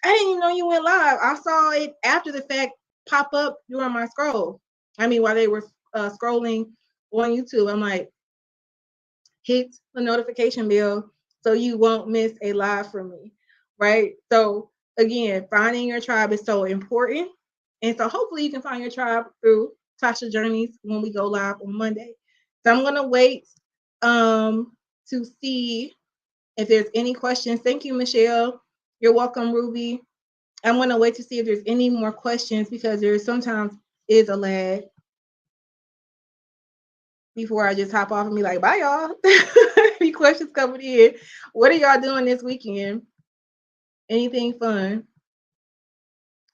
Speaker 1: I didn't even know you went live. I saw it after the fact pop up during my scroll. While they were scrolling on YouTube. I'm like, hit the notification bell so you won't miss a live from me, right? So again, finding your tribe is so important. And so hopefully you can find your tribe through Tasha Journeys when we go live on Monday. So I'm gonna wait to see if there's any questions. Thank you, Michelle. You're welcome, Ruby. I'm gonna wait to see if there's any more questions, because there sometimes is a lag before I just hop off and be like, bye y'all. Any questions coming in? What are y'all doing this weekend? Anything fun?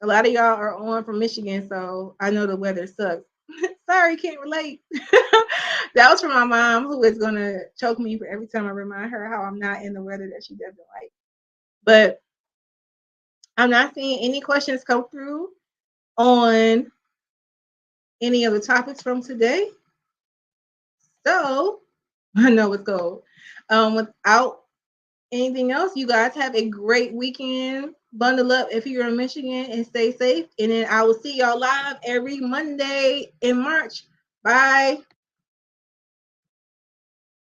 Speaker 1: A lot of y'all are on from Michigan, so I know the weather sucks. Sorry, can't relate. That was from my mom, who is gonna choke me for every time I remind her how I'm not in the weather that she doesn't like. But I'm not seeing any questions come through on any of the topics from today. So I know it's cold. Without anything else, you guys have a great weekend. Bundle up if you're in Michigan and stay safe. And then I will see y'all live every Monday in March. Bye.